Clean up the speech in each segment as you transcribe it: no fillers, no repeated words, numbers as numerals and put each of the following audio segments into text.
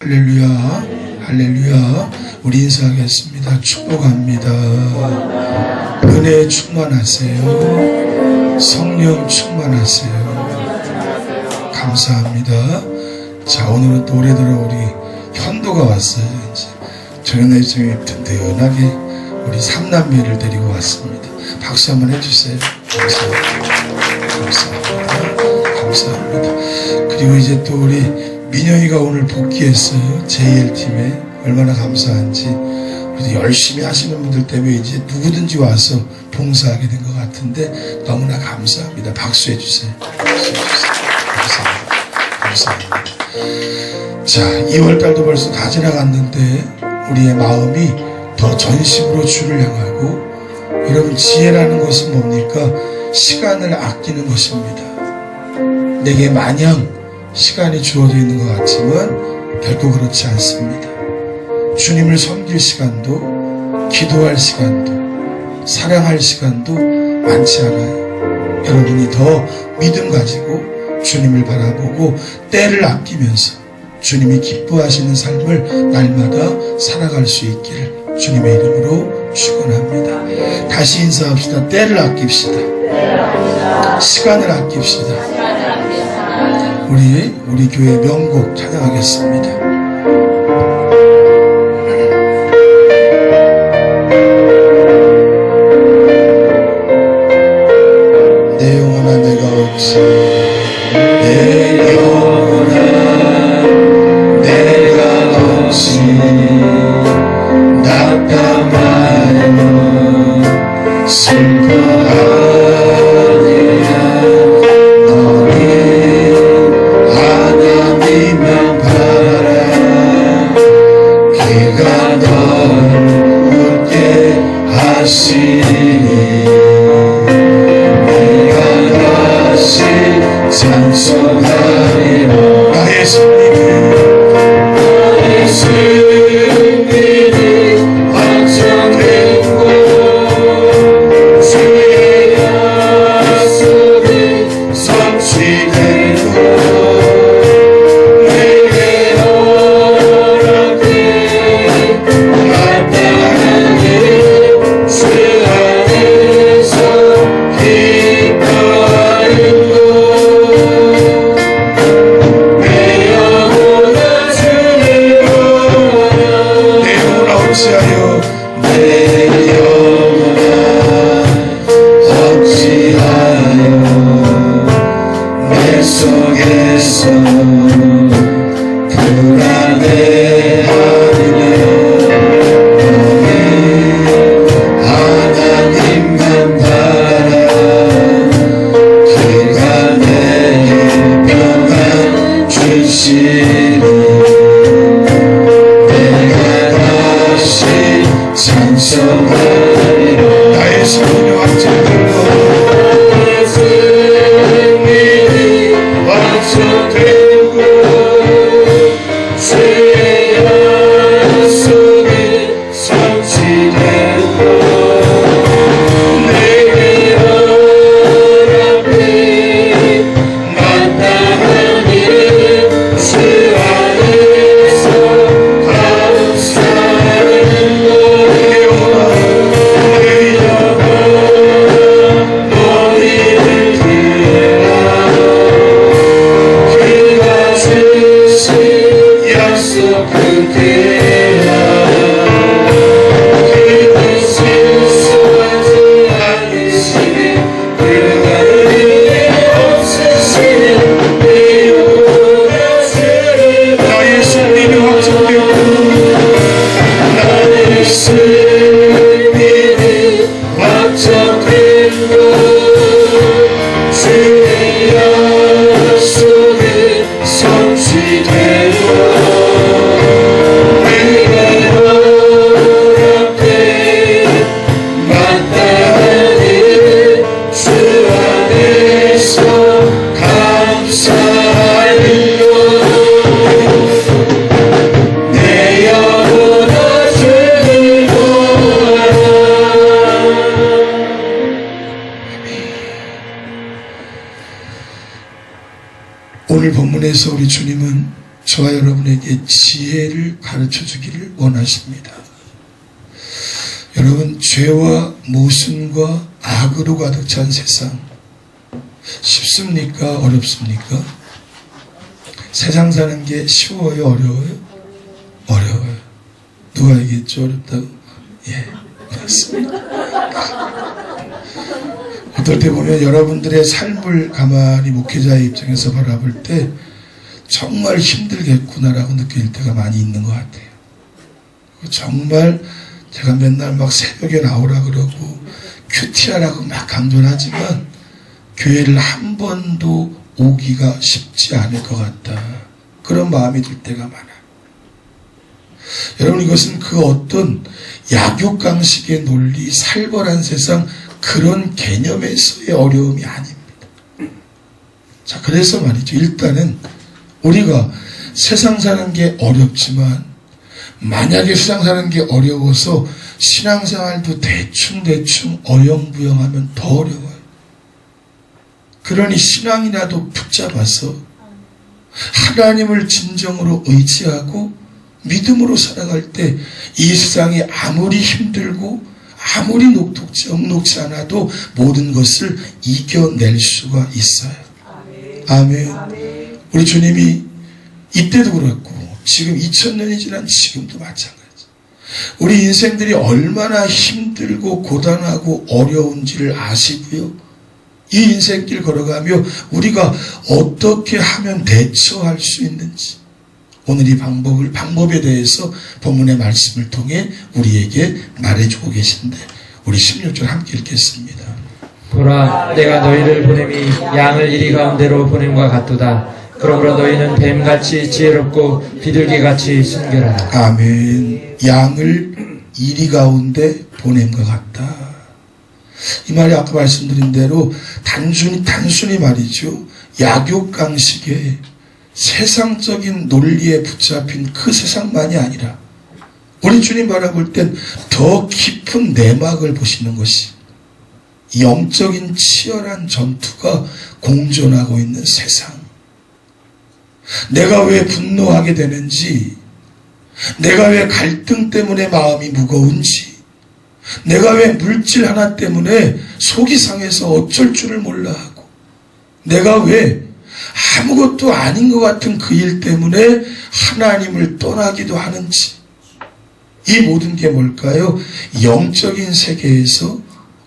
할렐루야, 할렐루야. 우리 인사하겠습니다. 축복합니다. 은혜 충만하세요. 성령 충만하세요. 감사합니다. 자, 오늘은 또 올해들어 우리 현도가 왔어요. 이제 저녁에 든든하게 우리 삼남매를 데리고 왔습니다. 박수 한번 해주세요. 감사합니다. 감사합니다. 그리고 이제 또 우리 민영이가 오늘 복귀했어요. JL팀에. 얼마나 감사한지. 우리 열심히 하시는 분들 때문에 이제 누구든지 와서 봉사하게 된 것 같은데 너무나 감사합니다. 박수해 주세요. 박수해 주세요. 감사합니다. 감사합니다. 자, 2월달도 벌써 다 지나갔는데 우리의 마음이 더 전심으로 주를 향하고, 여러분, 지혜라는 것은 뭡니까? 시간을 아끼는 것입니다. 내게 마냥 시간이 주어져 있는 것 같지만 결코 그렇지 않습니다. 주님을 섬길 시간도, 기도할 시간도, 사랑할 시간도 많지 않아요. 여러분이 더 믿음 가지고 주님을 바라보고 때를 아끼면서 주님이 기뻐하시는 삶을 날마다 살아갈 수 있기를 주님의 이름으로 축원합니다. 다시 인사합시다. 때를 아낍시다. 시간을 아낍시다. 우리 교회 명곡 찬양하겠습니다. 내 영혼아 내가 없이, 내 영혼아 내가 없이 답답하여 슬퍼하느냐. 너는 하나님만 바라. 그가 널 웃게 하시니 내가 다시 찬송하리라. 나의 승리는 확정되고 주의 약속이 성취되고 내게 허락된 마땅한 일 주 안에서 기뻐하는 것. 내 영혼아 주를 구하라. 내 영혼아 어찌하여, 내 영혼아 어찌하여 내 속에서 불안해하느냐. 너는 하나님만 바라. 그가 내게 평안 주시니 내가 다시 찬송하리라. 나의 승리는 확정되고 완성되고 주의 약속이 성취되고 내게 허락된 마땅한 일 주 안에서 감사하는 것. 내 영혼아 너희를 들으라. 그가 주신 약속 그대라. 그는 실수하지 않으시네. 그가 의에 없으시네. 내 영혼아 주를. 나의 승리는 확정되고 나의 승리는 확정되고 주의 약속이 성취되고 내게 허락된 마땅한 일 주 안에서 감사하는 것. 내 영혼아 주를 구하라. 오늘 본문에서 우리 주님은 저와 여러분에게 지혜를 가르쳐 주기를 원하십니다. 여러분, 죄와 모순과 악으로 가득 찬 세상, 쉽습니까? 어렵습니까? 세상 사는 게 쉬워요? 어려워요? 어려워요. 누가 얘기했죠? 어렵다고? 예, 맞습니다. 어떨 때 보면 여러분들의 삶을 가만히 목회자의 입장에서 바라볼 때 정말 힘들겠구나라고 느낄 때가 많이 있는 것 같아요. 정말 제가 맨날 막 새벽에 나오라 그러고 큐티하라고 막 강조를 하지만 교회를 한 번도 오기가 쉽지 않을 것 같다. 그런 마음이 들 때가 많아요. 여러분, 이것은 그 어떤 약육강식의 논리, 살벌한 세상, 그런 개념에서의 어려움이 아닙니다. 자, 그래서 말이죠. 일단은 우리가 세상 사는 게 어렵지만 만약에 세상 사는 게 어려워서 신앙생활도 대충대충 어영부영하면 더 어려워요. 그러니 신앙이라도 붙잡아서 하나님을 진정으로 의지하고 믿음으로 살아갈 때 이 세상이 아무리 힘들고 아무리 녹록지 않아도 모든 것을 이겨낼 수가 있어요. 아멘. 우리 주님이 이때도 그렇고 지금 2000년이 지난 지금도 마찬가지. 우리 인생들이 얼마나 힘들고 고단하고 어려운지를 아시고요. 이 인생길 걸어가며 우리가 어떻게 하면 대처할 수 있는지 오늘 이 방법에 대해서 본문의 말씀을 통해 우리에게 말해주고 계신데 우리 16절 함께 읽겠습니다. 보라, 내가 너희를 보냄이 양을 이리 가운데로 보냄과 같도다. 그러므로 너희는 뱀같이 지혜롭고 비둘기같이 순결하라. 아멘. 양을 이리 가운데 보냄과 같다. 이 말이 아까 말씀드린 대로 단순히 말이죠. 약육강식의 세상적인 논리에 붙잡힌 그 세상만이 아니라 우리 주님 바라볼 땐 더 깊은 내막을 보시는 것이 영적인 치열한 전투가 공존하고 있는 세상. 내가 왜 분노하게 되는지, 내가 왜 갈등 때문에 마음이 무거운지, 내가 왜 물질 하나 때문에 속이 상해서 어쩔 줄을 몰라 하고, 내가 왜 아무것도 아닌 것 같은 그 일 때문에 하나님을 떠나기도 하는지, 이 모든 게 뭘까요? 영적인 세계에서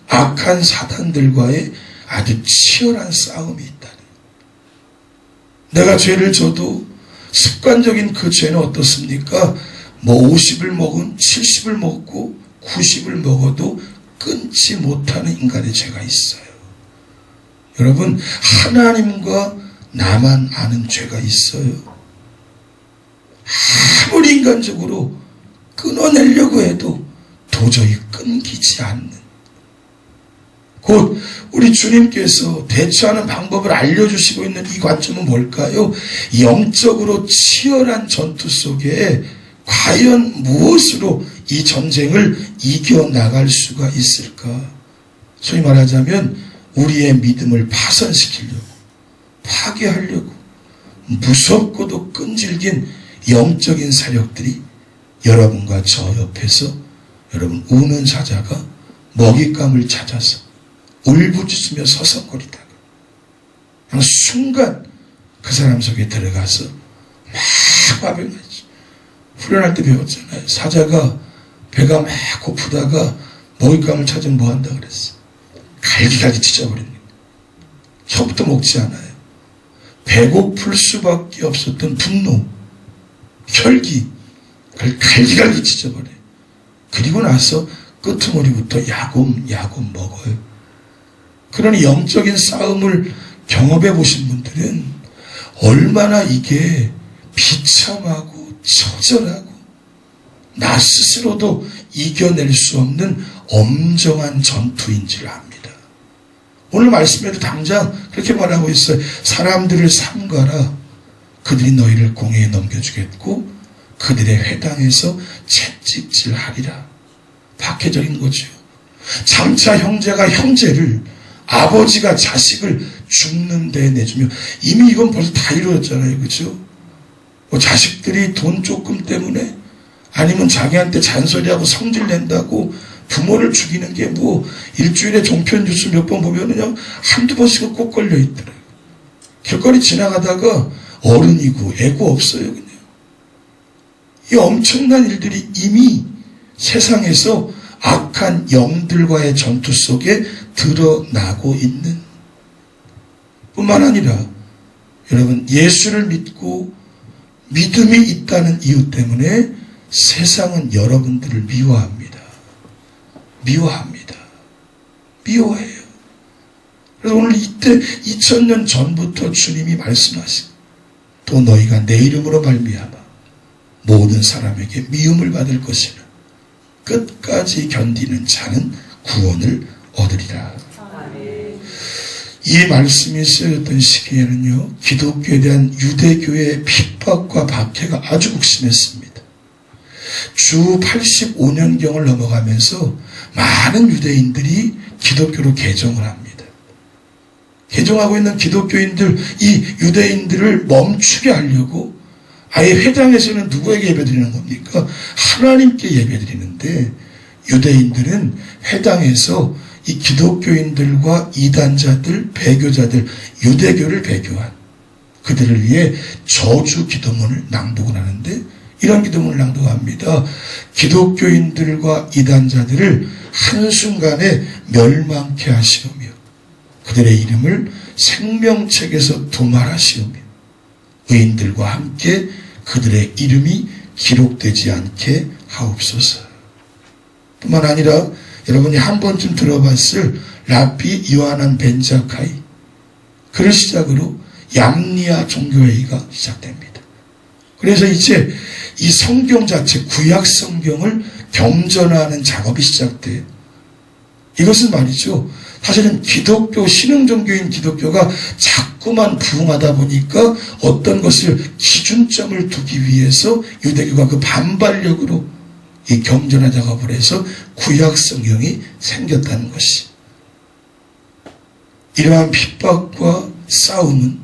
악한 사단들과의 아주 치열한 싸움이 있다는. 내가 죄를 져도 습관적인 그 죄는 어떻습니까? 뭐 50을 먹은 70을 먹고 90을 먹어도 끊지 못하는 인간의 죄가 있어요. 여러분, 하나님과 나만 아는 죄가 있어요. 아무리 인간적으로 끊어내려고 해도 도저히 끊기지 않는, 곧 우리 주님께서 대처하는 방법을 알려주시고 있는 이 관점은 뭘까요? 영적으로 치열한 전투 속에 과연 무엇으로 이 전쟁을 이겨나갈 수가 있을까? 소위 말하자면 우리의 믿음을 파손시키려고, 파괴하려고 무섭고도 끈질긴 영적인 사역들이 여러분과 저 옆에서 여러분 우는 사자가 먹잇감을 찾아서 울부짖으며 서성거리다가 그냥 순간 그 사람 속에 들어가서 막 화병하죠. 훈련할 때 배웠잖아요. 사자가 배가 막 고프다가 먹잇감을 찾으면 뭐 한다 그랬어? 갈기갈기 찢어버리는 거예요. 혀부터 먹지 않아요. 배고플 수밖에 없었던 분노, 혈기, 그걸 갈기갈기 찢어버려요. 그리고 나서 끄트머리부터 야곱야곱 먹어요. 그러니 영적인 싸움을 경험해 보신 분들은 얼마나 이게 비참하고 처절하고 나 스스로도 이겨낼 수 없는 엄정한 전투인지를 압니다. 오늘 말씀에도 당장 그렇게 말하고 있어요. 사람들을 삼가라. 그들이 너희를 공회에 넘겨주겠고 그들의 회당에서 채찍질하리라. 박해적인 거죠. 장차 형제가 형제를, 아버지가 자식을 죽는 데 내주며, 이미 이건 벌써 다 이루어졌잖아요. 그렇죠? 뭐 자식들이 돈 조금 때문에 아니면 자기한테 잔소리하고 성질 낸다고 부모를 죽이는 게 뭐 일주일에 종편 뉴스 몇 번 보면은 그냥 한두 번씩은 꼭 걸려 있더라고요. 길거리 지나가다가 어른이고 애고 없어요, 그냥. 이 엄청난 일들이 이미 세상에서 악한 영들과의 전투 속에 드러나고 있는 뿐만 아니라 여러분 예수를 믿고 믿음이 있다는 이유 때문에 세상은 여러분들을 미워합니다. 미워합니다. 미워해요. 그래서 오늘 이때 2000년 전부터 주님이 말씀하신 또 너희가 내 이름으로 말미암아 모든 사람에게 미움을 받을 것이라 끝까지 견디는 자는 구원을 얻으리라. 이 말씀이 쓰여졌던 시기에는요, 기독교에 대한 유대교의 핍박과 박해가 아주 극심했습니다. 주 85년경을 넘어가면서 많은 유대인들이 기독교로 개종을 합니다. 개종하고 있는 기독교인들, 이 유대인들을 멈추게 하려고 아예 회당에서는 누구에게 예배드리는 겁니까? 하나님께 예배드리는데 유대인들은 회당에서 이 기독교인들과 이단자들, 배교자들, 유대교를 배교한 그들을 위해 저주 기도문을 낭독을 하는데 이런 기도문을 낭독합니다. 기독교인들과 이단자들을 한순간에 멸망케 하시오며 그들의 이름을 생명책에서 도말하시오며 의인들과 함께 그들의 이름이 기록되지 않게 하옵소서. 뿐만 아니라 여러분이 한 번쯤 들어봤을 라비 요하난 벤 자카이, 그를 시작으로 얌리아 종교회의가 시작됩니다. 그래서 이제 이 성경 자체, 구약 성경을 경전하는 작업이 시작돼요. 이것은 말이죠, 사실은 기독교, 신흥종교인 기독교가 자꾸만 부흥하다 보니까 어떤 것을 기준점을 두기 위해서 유대교가 그 반발력으로 이 경전화 작업을 해서 구약 성경이 생겼다는 것이, 이러한 핍박과 싸움은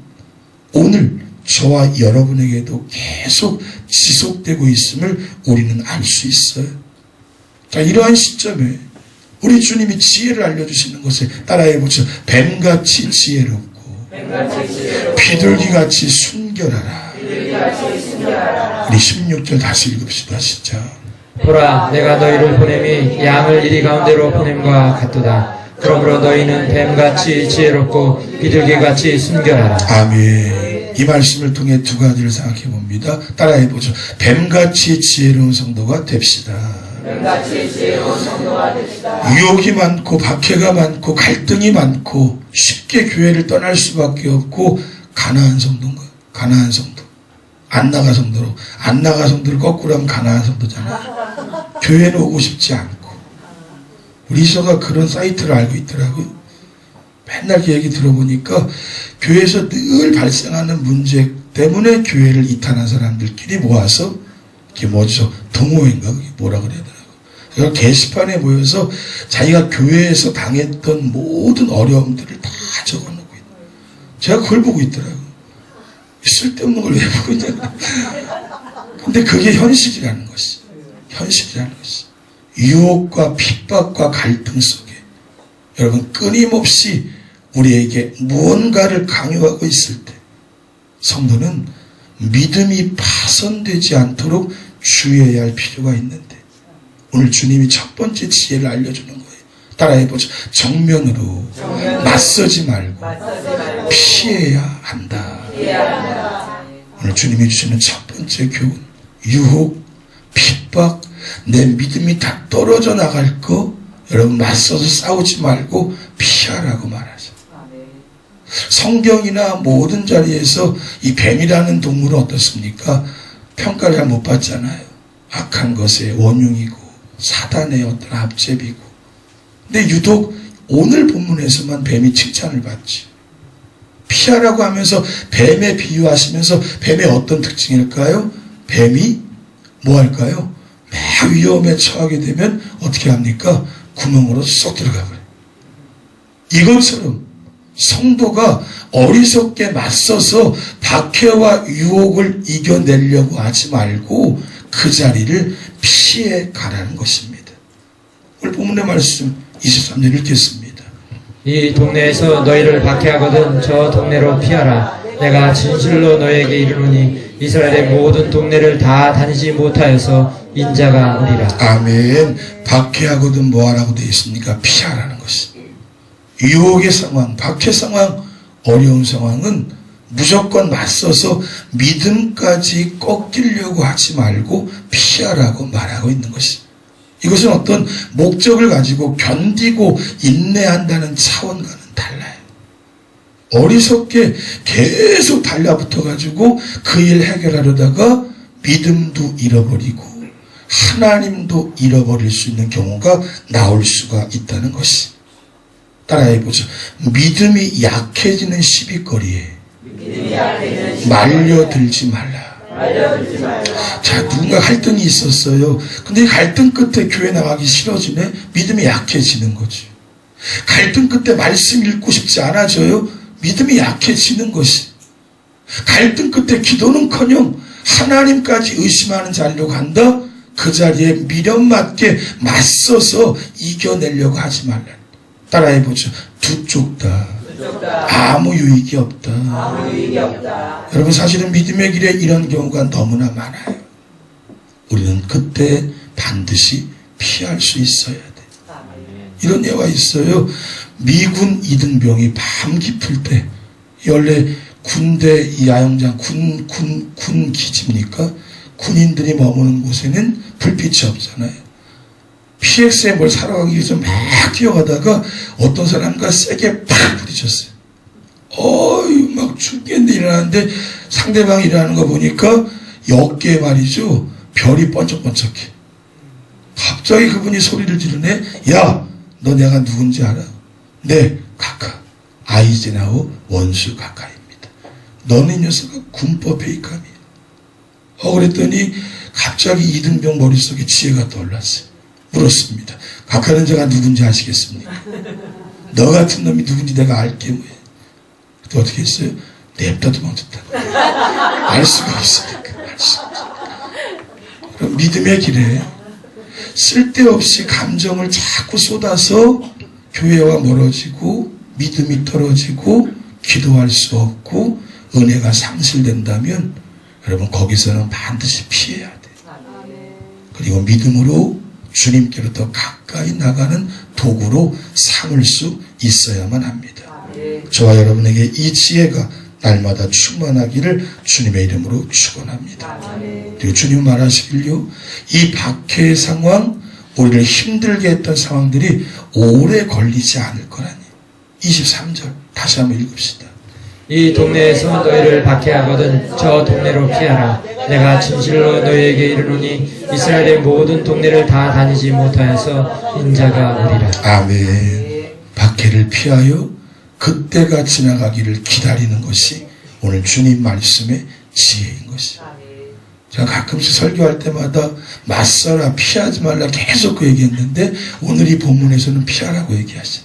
오늘 저와 여러분에게도 계속 지속되고 있음을 우리는 알 수 있어요. 자, 이러한 시점에 우리 주님이 지혜를 알려주시는 것을 따라해보죠. 뱀같이 지혜롭고 비둘기같이 순결하라. 우리 16절 다시 읽읍시다. 시작. 보라, 내가 너희를 보냄이 양을 이리 가운데로 보냄과 같도다. 그러므로 너희는 뱀같이 지혜롭고 비둘기같이 순결하라. 아멘. 이 말씀을 통해 두 가지를 생각해 봅니다. 따라해보죠. 뱀같이 지혜로운 성도가 됩시다. 유혹이 많고 박해가 많고 갈등이 많고 쉽게 교회를 떠날 수밖에 없고 가나안 성도인가? 가나안 성도. 안 나가 성도로. 안 나가 성도를 거꾸로 하면 가나안 성도잖아. 교회는 오고 싶지 않고. 우리 이서가 그런 사이트를 알고 있더라고요. 맨날 그 얘기 들어보니까 교회에서 늘 발생하는 문제 때문에 교회를 이탈한 사람들끼리 모아서 이게 뭐죠? 동호회인가? 그게 뭐라 그래야 되나? 그래서 게시판에 모여서 자기가 교회에서 당했던 모든 어려움들을 다 적어놓고 있는. 제가 그걸 보고 있더라고요. 쓸데없는 걸 왜 보고 있냐. 근데 그게 현실이라는 것이. 현실이라는 것이. 유혹과 핍박과 갈등 속에 여러분 끊임없이 우리에게 무언가를 강요하고 있을 때 성도는 믿음이 파손되지 않도록 주의해야 할 필요가 있는데 오늘 주님이 첫 번째 지혜를 알려주는 거예요. 따라해보죠. 정면으로 맞서지 말고 피해야 한다. 오늘 주님이 주시는 첫 번째 교훈, 유혹, 핍박, 내 믿음이 다 떨어져 나갈 거 여러분 맞서서 싸우지 말고 피하라고 말하죠. 성경이나 모든 자리에서 이 뱀이라는 동물은 어떻습니까? 평가를 잘 못 받잖아요. 악한 것의 원흉이고 사단의 어떤 앞제비고. 근데 유독 오늘 본문에서만 뱀이 칭찬을 받지. 피하라고 하면서 뱀에 비유하시면서 뱀의 어떤 특징일까요? 뱀이 뭐 할까요? 막 위험에 처하게 되면 어떻게 합니까? 구멍으로 쏙 들어가 버려요. 이것처럼 성도가 어리석게 맞서서 박해와 유혹을 이겨내려고 하지 말고 그 자리를 피해 가라는 것입니다. 오늘 본문의 말씀 23절 읽겠습니다. 이 동네에서 너희를 박해하거든 저 동네로 피하라. 내가 진실로 너희에게 이르노니 이스라엘의 모든 동네를 다 다니지 못하여서 인자가 오리라. 아멘. 박해하거든 뭐하라고 되어 있습니까? 피하라는 것이. 유혹의 상황, 박해 상황, 어려운 상황은 무조건 맞서서 믿음까지 꺾이려고 하지 말고 피하라고 말하고 있는 것이. 이것은 어떤 목적을 가지고 견디고 인내한다는 차원과는 달라요. 어리석게 계속 달라붙어가지고 그 일 해결하려다가 믿음도 잃어버리고 하나님도 잃어버릴 수 있는 경우가 나올 수가 있다는 것이. 따라해보죠. 믿음이 약해지는 시비거리에 말려들지 말라. 자, 누군가 갈등이 있었어요. 근데 이 갈등 끝에 교회 나가기 싫어지네? 믿음이 약해지는 거지. 갈등 끝에 말씀 읽고 싶지 않아져요? 믿음이 약해지는 것이. 갈등 끝에 기도는커녕 하나님까지 의심하는 자리로 간다? 그 자리에 미련맞게 맞서서 이겨내려고 하지 말라. 따라해보죠. 두 쪽 다 아무 유익이 없다. 여러분, 사실은 믿음의 길에 이런 경우가 너무나 많아요. 우리는 그때 반드시 피할 수 있어야 돼. 이런 예가 있어요. 미군 이등병이 밤 깊을 때, 원래 군대 야영장, 군 기지입니까? 군인들이 머무는 곳에는 불빛이 없잖아요. PX에 뭘 사러 가기 위해서 막 뛰어가다가 어떤 사람과 세게 팍 부딪혔어요. 막 죽겠는데 일어나는데 상대방이 일어나는 거 보니까 어깨에 말이죠. 별이 번쩍번쩍해. 갑자기 그분이 소리를 지르네. 야, 너 내가 누군지 알아? 네, 카카. 아이젠하워 원수 카카입니다. 너는 이 녀석아 군법 회의감이야. 그랬더니 갑자기 이등병 머릿속에 지혜가 떠올랐어요. 물었습니다. 카카는 제가 누군지 아시겠습니까? 너 같은 놈이 누군지 내가 알게 뭐해. 또 어떻게 했어요? 냅다 도망쳤다고. 알 수가 없으니까. 알 수가 없으니까. 그럼 믿음의 길에 쓸데없이 감정을 자꾸 쏟아서 교회와 멀어지고 믿음이 떨어지고 기도할 수 없고 은혜가 상실된다면 여러분 거기서는 반드시 피해야 돼요. 그리고 믿음으로 주님께로 더 가까이 나가는 도구로 삼을 수 있어야만 합니다. 저와 여러분에게 이 지혜가 날마다 충만하기를 주님의 이름으로 축원합니다. 그리고 주님 말하시길요. 이 박해의 상황, 우리를 힘들게 했던 상황들이 오래 걸리지 않을 거라니. 23절 다시 한번 읽읍시다. 이 동네에서 너희를 박해하거든 저 동네로 피하라. 내가 진실로 너희에게 이르노니 이스라엘의 모든 동네를 다 다니지 못하여서 인자가 오리라. 아멘. 박해를 피하여 그때가 지나가기를 기다리는 것이 오늘 주님 말씀의 지혜인 것이. 제가 가끔씩 설교할 때마다 맞서라, 피하지 말라 계속 그 얘기했는데 오늘 이 본문에서는 피하라고 얘기하신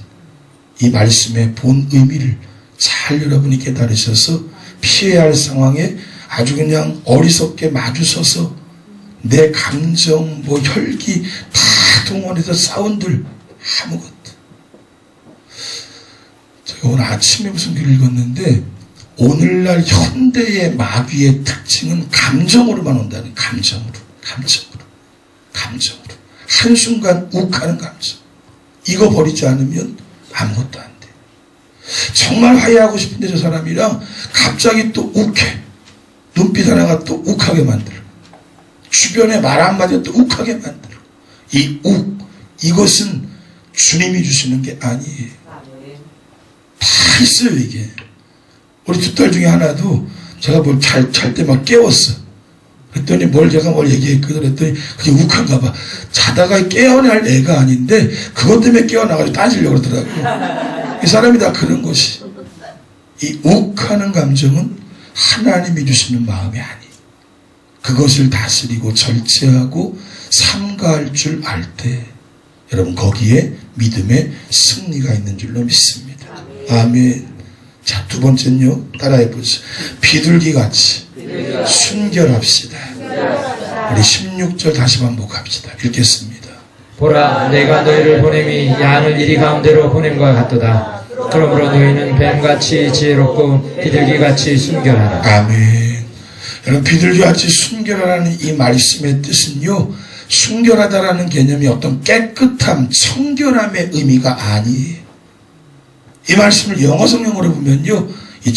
이 말씀의 본 의미를 잘 여러분이 깨달으셔서 피해야 할 상황에 아주 그냥 어리석게 마주서서 내 감정, 혈기 다 동원해서 싸운들 아무것도. 제가 오늘 아침에 무슨 글을 읽었는데 오늘날 현대의 마귀의 특징은 감정으로만 온다는. 감정으로. 한순간 욱하는 감정. 이거 버리지 않으면 아무것도 안 돼. 정말 화해하고 싶은데 저 사람이랑 갑자기 또 욱해. 눈빛 하나가 또 욱하게 만들어. 주변에 말 한마디가 또 욱하게 만들어. 이 욱, 이것은 주님이 주시는 게 아니에요. 다 있어요 이게. 우리 두 딸 중에 하나도 제가 뭘 잘 때 막 깨웠어. 그랬더니 제가 뭘 얘기했거든. 그랬더니 그게 욱한가 봐. 자다가 깨어날 애가 아닌데 그것 때문에 깨어나가지고 따지려고 그러더라고요. 이 사람이 다 그런 것이. 이 욱하는 감정은 하나님이 주시는 마음이 아니에요. 그것을 다스리고 절제하고 삼가할 줄 알 때 여러분 거기에 믿음의 승리가 있는 줄로 믿습니다. 아멘. 자, 두 번째는요, 따라해보죠. 비둘기같이 순결합시다. 우리 16절 다시 반복합시다. 읽겠습니다. 보라, 내가 너희를 보냄이 양을 이리 가운데로 보냄과 같도다. 그러므로 너희는 뱀같이 지혜롭고 비둘기같이 순결하라. 아멘. 여러분, 비둘기같이 순결하라는 이 말씀의 뜻은요, 순결하다라는 개념이 어떤 깨끗함, 청결함의 의미가 아니에요. 이 말씀을 영어 성경으로 보면요, 이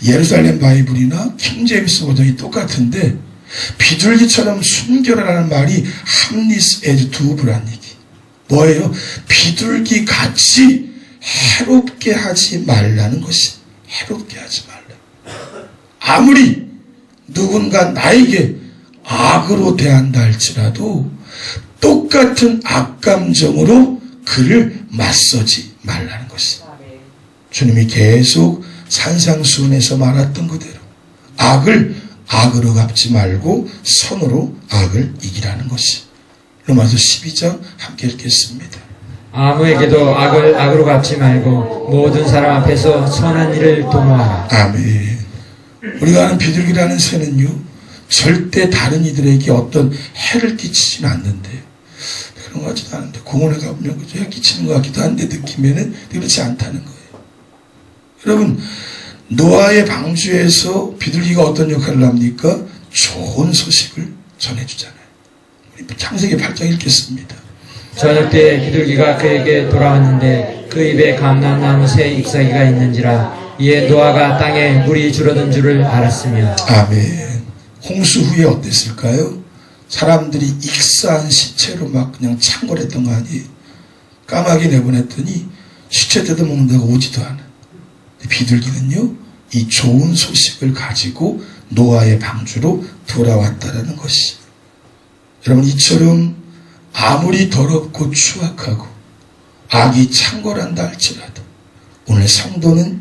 예루살렘 바이블이나 킹제임스 버전이 똑같은데, 비둘기처럼 순결하라는 말이 harmless as dove란 얘기. 뭐예요? 비둘기 같이 해롭게 하지 말라는 것이. 해롭게 하지 말라. 아무리 누군가 나에게 악으로 대한다 할지라도 똑같은 악감정으로 그를 맞서지 말라는 것이. 주님이 계속 산상수훈에서 말했던 그대로 악을 악으로 갚지 말고 선으로 악을 이기라는 것이. 로마서 12장 함께 읽겠습니다. 아무에게도 악을 악으로 갚지 말고 모든 사람 앞에서 선한 일을 도모하라. 아멘. 우리가 아는 비둘기라는 새는요, 절대 다른 이들에게 어떤 해를 끼치지는 않는데, 그런 것 같지도 않은데, 공원에 가보면 그저 해 끼치는 것 같기도 한데, 느끼면은 그렇지 않다는 거예요. 여러분, 노아의 방주에서 비둘기가 어떤 역할을 합니까? 좋은 소식을 전해주잖아요. 우리 창세기 8장 읽겠습니다. 저녁 때 비둘기가 그에게 돌아왔는데 그 입에 감람나무 새 잎사귀가 있는지라 이에 노아가 땅에 물이 줄어든 줄을 알았으며. 아멘. 홍수 후에 어땠을까요? 사람들이 익사한 시체로 막 그냥 창궐했던 거 아니에요? 까마귀 내보냈더니 시체 뜯어먹는다고 오지도 않아. 비둘기는요, 이 좋은 소식을 가지고 노아의 방주로 돌아왔다라는 것이. 여러분, 이처럼 아무리 더럽고 추악하고 악이 창궐한다 할지라도 오늘 성도는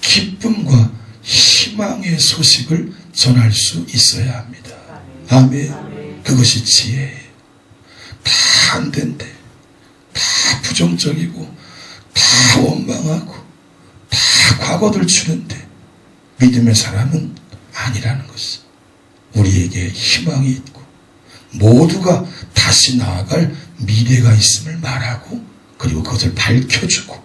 기쁨과 희망의 소식을 전할 수 있어야 합니다. 아멘. 그것이 지혜예요. 다 안 된대. 다 부정적이고 다 원망하고 다 과거들 추는데 믿음의 사람은 아니라는 것이. 우리에게 희망이 있고 모두가 다시 나아갈 미래가 있음을 말하고, 그리고 그것을 밝혀주고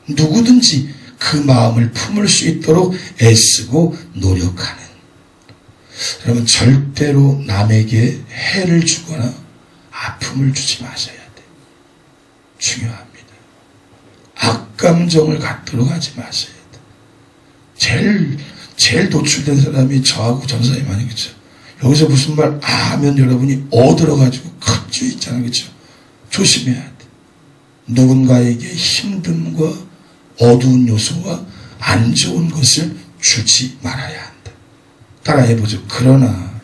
누구든지 그 마음을 품을 수 있도록 애쓰고 노력하는. 여러분, 절대로 남에게 해를 주거나 아픔을 주지 마셔야 돼. 중요합니다. 악감정을 갖도록 하지 마셔야 돼. 제일 노출된 사람이 저하고 전사님 아니겠죠? 여기서 무슨 말 하면 여러분이 얻어가지고 큰 주 있잖아요. 그렇죠? 조심해야 돼. 누군가에게 힘듦과 어두운 요소와 안 좋은 것을 주지 말아야 한다. 따라해보죠. 그러나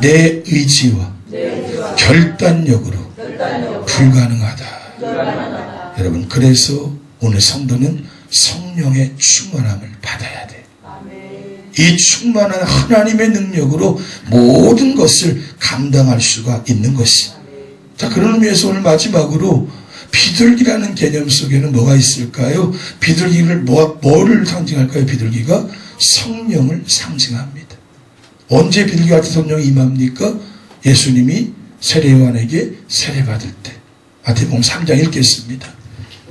내 의지와 결단력으로 불가능하다. 여러분, 그래서 오늘 성도는 성령의 충만함을 받아야 돼. 이 충만한 하나님의 능력으로 모든 것을 감당할 수가 있는 것이. 자, 그런 의미에서 오늘 마지막으로 비둘기라는 개념 속에는 뭐가 있을까요? 비둘기를 뭐를 상징할까요? 비둘기가 성령을 상징합니다. 언제 비둘기 같은 성령이 임합니까? 예수님이 세례요한에게 세례받을 때. 마태복음 3장 읽겠습니다.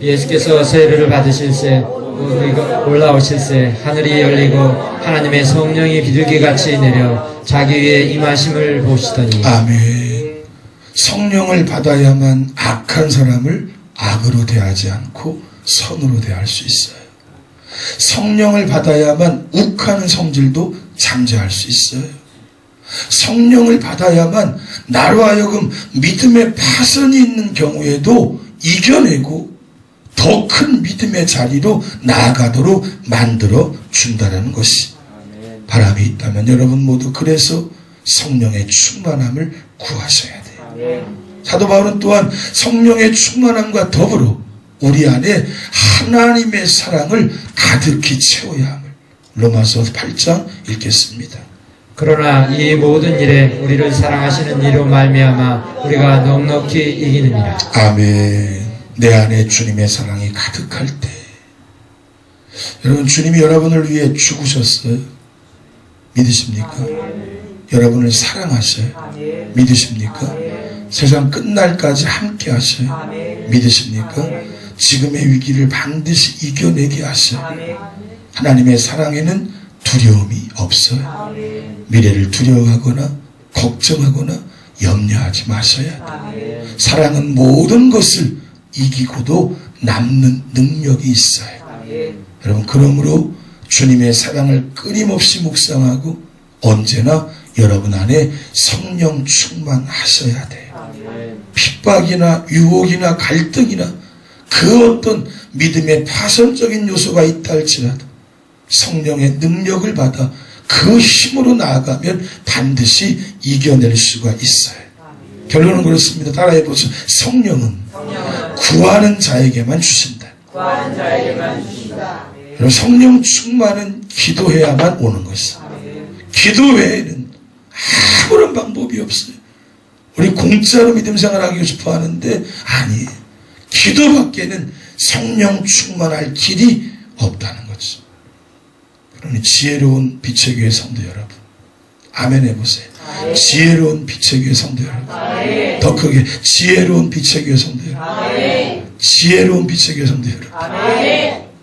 예수께서 세례를 받으실새 올라오실새 하늘이 열리고 하나님의 성령이 비둘기같이 내려 자기 위에 임하심을 보시더니. 아멘. 성령을 받아야만 악한 사람을 악으로 대하지 않고 선으로 대할 수 있어요. 성령을 받아야만 욱하는 성질도 잠재할 수 있어요. 성령을 받아야만 나로 하여금 믿음의 파선이 있는 경우에도 이겨내고 더 큰 믿음의 자리로 나아가도록 만들어 준다는 것이. 바람이 있다면 여러분 모두 그래서 성령의 충만함을 구하셔야 돼요. 사도 바울은 또한 성령의 충만함과 더불어 우리 안에 하나님의 사랑을 가득히 채워야 함을 로마서 8장 읽겠습니다. 그러나 이 모든 일에 우리를 사랑하시는 이로 말미암아 우리가 넉넉히 이기느니라. 아멘. 내 안에 주님의 사랑이 가득할 때 여러분, 주님이 여러분을 위해 죽으셨어요. 믿으십니까? 여러분을 사랑하셔요. 믿으십니까? 세상 끝날까지 함께 하셔요. 믿으십니까? 지금의 위기를 반드시 이겨내게 하셔요. 하나님의 사랑에는 두려움이 없어요. 미래를 두려워하거나 걱정하거나 염려하지 마셔야 돼요. 사랑은 모든 것을 이기고도 남는 능력이 있어요. 여러분, 그러므로 주님의 사랑을 끊임없이 묵상하고 언제나 여러분 안에 성령 충만하셔야 돼요. 핍박이나 유혹이나 갈등이나 그 어떤 믿음의 파선적인 요소가 있다 할지라도 성령의 능력을 받아 그 힘으로 나아가면 반드시 이겨낼 수가 있어요. 결론은 그렇습니다. 따라해보세요. 성령은 구하는 자에게만 주신다. 여러분, 성령 충만은 기도해야만 오는 것이다. 기도 외에는 아무런 방법이 없어요. 우리 공짜로 믿음 생활하고 싶어 하는데 아니에요. 기도밖에는 성령 충만할 길이 없다는 거죠. 그러니 지혜로운 빛의 교회 성도 여러분, 아멘 해보세요. 지혜로운 빛의 교회 성도 여러분, 더 크게 지혜로운 빛의 교회 성도 여러분, 지혜로운 빛의 교회 성도 여러분,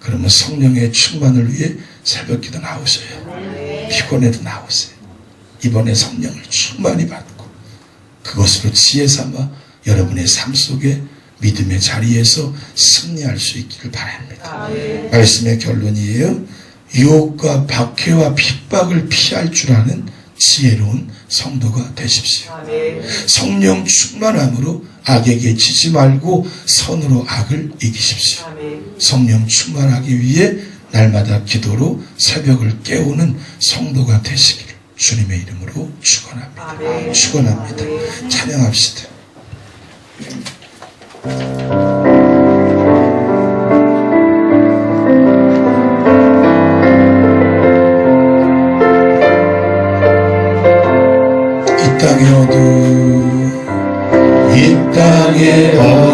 그러면 성령의 충만을 위해 새벽기도 나오셔요. 피곤해도 나오세요. 이번에 성령을 충만히 받고 그것으로 지혜 삼아 여러분의 삶 속에 믿음의 자리에서 승리할 수 있기를 바랍니다. 말씀의 결론이에요. 유혹과 박해와 핍박을 피할 줄 아는 지혜로운 성도가 되십시오. 성령 충만함으로 악에게 지지 말고 선으로 악을 이기십시오. 성령 충만하기 위해 날마다 기도로 새벽을 깨우는 성도가 되시기를 주님의 이름으로 축원합니다. 축원합니다. 찬양합시다. 이 땅의 어둠